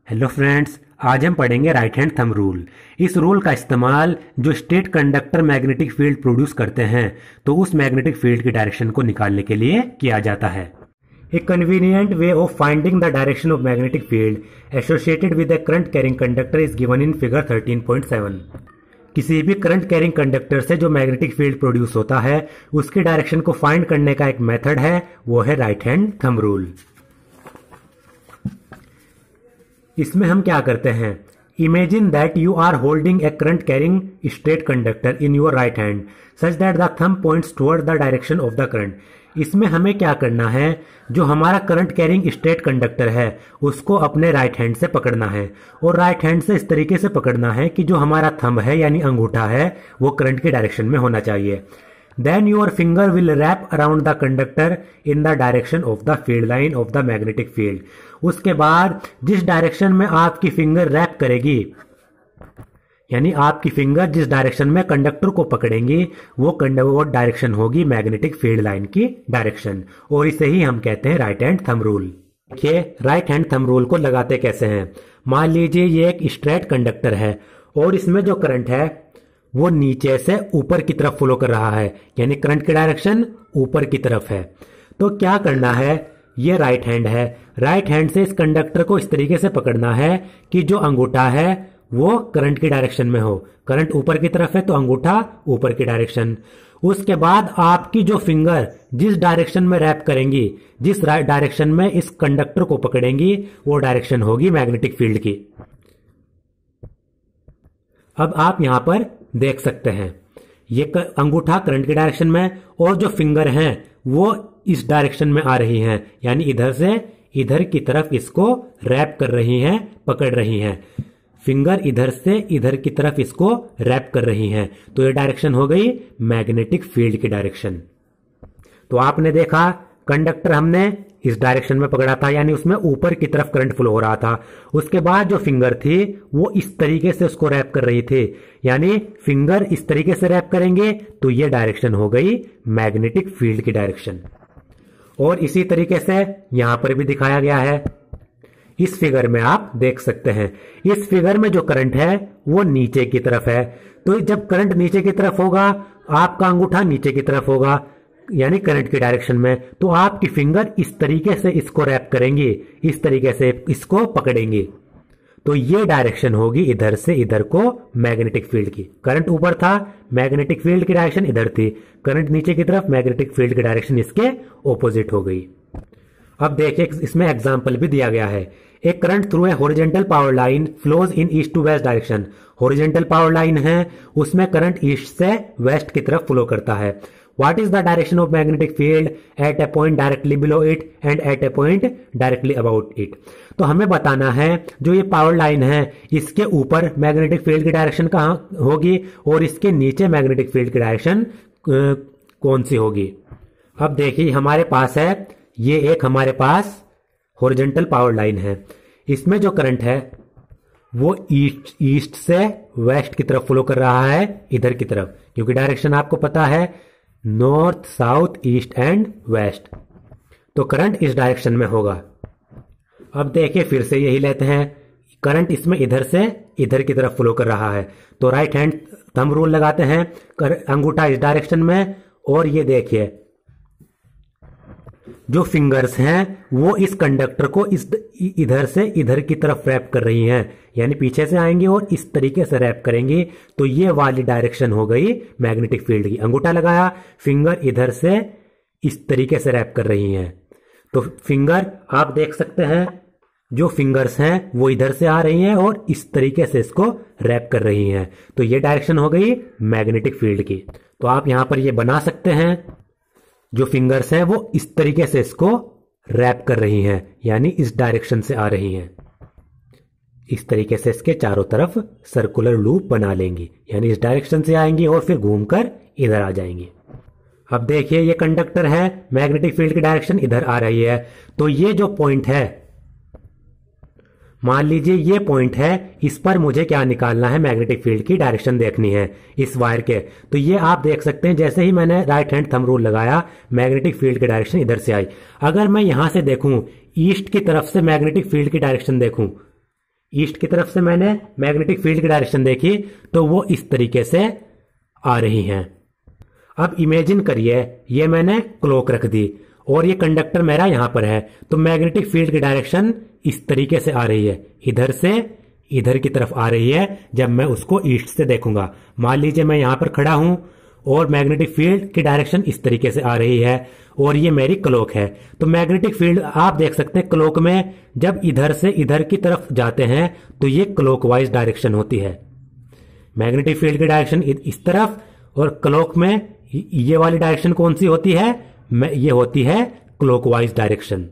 Hello friends, आज हम पढ़ेंगे राइट हैंड थंब रूल। इस रूल का इस्तेमाल जो state conductor magnetic field produce करते हैं तो उस मैग्नेटिक फील्ड की डायरेक्शन को निकालने के लिए किया जाता है। A convenient way of finding the direction of magnetic field associated with a current carrying conductor is given in figure 13.7। किसी भी करंट कैरिंग कंडक्टर से जो मैग्नेटिक फील्ड प्रोड्यूस होता है उसकी डायरेक्शन को फाइंड करने का एक मेथड है, वो है राइट हैंड थंब रूल। इसमें हम क्या करते हैं, imagine that you are holding a current carrying straight conductor in your right hand such that the thumb points toward the direction of the current. इसमें हमें क्या करना है, जो हमारा करंट कैरिंग स्ट्रेट कंडक्टर है उसको अपने राइट हैंड से पकड़ना है और राइट हैंड से इस तरीके से पकड़ना है कि जो हमारा थंब है यानी अंगूठा है वो करंट की डायरेक्शन में होना चाहिए। Then your finger will wrap around the conductor in the direction of the field line of the magnetic field। उसके बाद जिस डायरेक्शन में आपकी फिंगर रैप करेगी, यानी आपकी फिंगर जिस डायरेक्शन में कंडक्टर को पकड़ेंगी वो डायरेक्शन होगी मैग्नेटिक फील्ड लाइन की डायरेक्शन, और इसे ही हम कहते हैं राइट हैंड थंब रूल। देखिए राइट हैंड थंब रूल को लगाते कैसे हैं। मान लीजिए ये एक स्ट्रेट कंडक्टर है और इसमें जो करंट है वो नीचे से ऊपर की तरफ फ्लो कर रहा है, यानी करंट की डायरेक्शन ऊपर की तरफ है। तो क्या करना है, ये राइट हैंड है, राइट हैंड से इस कंडक्टर को इस तरीके से पकड़ना है कि जो अंगूठा है वो करंट की डायरेक्शन में हो। करंट ऊपर की तरफ है तो अंगूठा ऊपर की डायरेक्शन। उसके बाद आपकी जो फिंगर जिस डायरेक्शन में रैप करेंगी, जिस डायरेक्शन में इस कंडक्टर को पकड़ेंगी वो डायरेक्शन होगी मैग्नेटिक फील्ड की। अब आप यहां पर देख सकते हैं ये अंगूठा करंट की डायरेक्शन में और जो फिंगर हैं वो इस डायरेक्शन में आ रही हैं, यानी इधर से इधर की तरफ इसको रैप कर रही हैं, पकड़ रही हैं। फिंगर इधर से इधर की तरफ इसको रैप कर रही हैं, तो ये डायरेक्शन हो गई मैग्नेटिक फील्ड की डायरेक्शन। तो आपने देखा कंडक्टर हमने इस डायरेक्शन में पकड़ा था, यानी उसमें ऊपर की तरफ करंट फ्लो हो रहा था। उसके बाद जो फिंगर थी वो इस तरीके से उसको रैप कर रही थी, यानी फिंगर इस तरीके से रैप करेंगे तो ये डायरेक्शन हो गई मैग्नेटिक फील्ड की डायरेक्शन। और इसी तरीके से यहां पर भी दिखाया गया है, इस फिगर में आप देख सकते हैं। इस फिगर में जो करंट है वो नीचे की तरफ है, तो जब करंट नीचे की तरफ होगा आपका अंगूठा नीचे की तरफ होगा, यानी करंट की डायरेक्शन में, तो आपकी फिंगर इस तरीके से इसको रैप करेंगी, इस तरीके से इसको पकड़ेंगी, तो ये डायरेक्शन होगी इधर से इधर को मैग्नेटिक फील्ड की। करंट ऊपर था, मैग्नेटिक फील्ड की डायरेक्शन इधर थी, करंट नीचे की तरफ, मैग्नेटिक फील्ड की डायरेक्शन इसके ऑपोजिट हो गई। अब देखिए इसमें एग्जाम्पल भी दिया गया है। एक current through a horizontal power line flows in east to west direction. Horizontal power line है, उसमें करंट ईस्ट से वेस्ट की तरफ फ्लो करता है। What is the direction of magnetic field at a point directly below it and at a point directly above it? तो हमें बताना है जो ये पावर लाइन है इसके ऊपर मैग्नेटिक फील्ड की डायरेक्शन कहाँ होगी और इसके नीचे मैग्नेटिक फील्ड की डायरेक्शन कौन सी होगी। अब देखिए हमारे पास है, ये एक हमारे पास हॉरिजॉन्टल पावर लाइन है, इसमें जो करंट है वो ईस्ट से वेस्ट की तरफ फ्लो कर रहा है, इधर की तरफ, क्योंकि डायरेक्शन आपको पता है north, south, east and west, तो करंट इस डायरेक्शन में होगा। अब देखिए फिर से यही लेते हैं, करंट इसमें इधर से इधर की तरफ फ्लो कर रहा है, तो राइट हैंड थंब रूल लगाते हैं, अंगूठा इस डायरेक्शन में, और ये देखिए जो फिंगर्स हैं वो इस कंडक्टर को इधर से इधर की तरफ रैप कर रही हैं, यानी पीछे से आएंगी और इस तरीके से रैप करेंगी, तो ये वाली डायरेक्शन हो गई मैग्नेटिक फील्ड की। अंगूठा लगाया, फिंगर इधर से इस तरीके से रैप कर रही हैं, तो फिंगर आप देख सकते हैं जो फिंगर्स हैं वो इधर से आ रही हैं और इस तरीके से इसको रैप कर रही हैं, तो ये डायरेक्शन हो गई मैग्नेटिक फील्ड की। तो आप यहां पर ये बना सकते हैं, जो फिंगर्स हैं वो इस तरीके से इसको रैप कर रही हैं, यानी इस डायरेक्शन से आ रही हैं, इस तरीके से इसके चारों तरफ सर्कुलर लूप बना लेंगी, यानी इस डायरेक्शन से आएंगी और फिर घूमकर इधर आ जाएंगी। अब देखिए ये कंडक्टर है, मैग्नेटिक फील्ड की डायरेक्शन इधर आ रही है, तो ये जो पॉइंट है, मान लीजिए ये पॉइंट है, इस पर मुझे क्या निकालना है, मैग्नेटिक फील्ड की डायरेक्शन देखनी है इस वायर के। तो ये आप देख सकते हैं जैसे ही मैंने राइट हैंड थंब रूल लगाया मैग्नेटिक फील्ड की डायरेक्शन इधर से आई। अगर मैं यहां से देखूं ईस्ट की तरफ से मैग्नेटिक फील्ड की डायरेक्शन देखूं, ईस्ट की तरफ से मैंने मैग्नेटिक फील्ड की डायरेक्शन देखी तो वो इस तरीके से आ रही हैं। अब इमेजिन करिए ये मैंने क्लॉक रख दी और ये कंडक्टर मेरा यहां पर है, तो मैग्नेटिक फील्ड की डायरेक्शन इस तरीके से आ रही है, इधर से इधर की तरफ आ रही है जब मैं उसको ईस्ट से देखूंगा। मान लीजिए मैं यहां पर खड़ा हूं और मैग्नेटिक फील्ड की डायरेक्शन इस तरीके से आ रही है और ये मेरी क्लॉक है। तो मैग्नेटिक फील्ड आप देख सकते हैं क्लॉक में जब इधर से इधर की तरफ जाते हैं तो ये क्लॉकवाइज डायरेक्शन होती है। मैग्नेटिक फील्ड की डायरेक्शन इस तरफ और क्लॉक में ये वाली डायरेक्शन कौन सी होती है? ये होती है क्लॉकवाइज डायरेक्शन।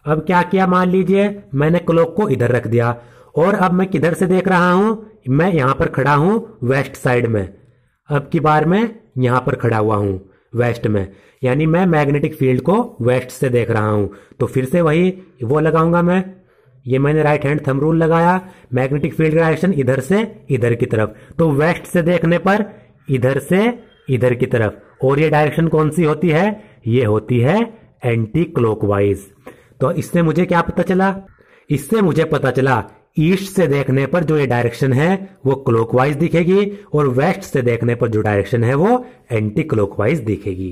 अब क्या किया, मान लीजिए मैंने क्लॉक को इधर रख दिया और अब मैं किधर से देख रहा हूं? मैं यहां पर खड़ा हूं वेस्ट साइड में। अब की बार मैं यहां पर खड़ा हुआ हूं वेस्ट में, यानी मैं मैग्नेटिक फील्ड को वेस्ट से देख रहा हूं। तो फिर से वही वो लगाऊंगा मैं, ये मैंने राइट हैंड थंब रूल लगाया, मैग्नेटिक फील्ड डायरेक्शन इधर से इधर की तरफ, तो वेस्ट से देखने पर इधर से इधर की तरफ, और ये डायरेक्शन कौन सी होती है? ये होती है एंटी क्लॉकवाइज। तो इससे मुझे क्या पता चला? इससे मुझे पता चला ईस्ट से देखने पर जो ये डायरेक्शन है वो क्लॉकवाइज दिखेगी और वेस्ट से देखने पर जो डायरेक्शन है वो एंटी क्लॉकवाइज दिखेगी।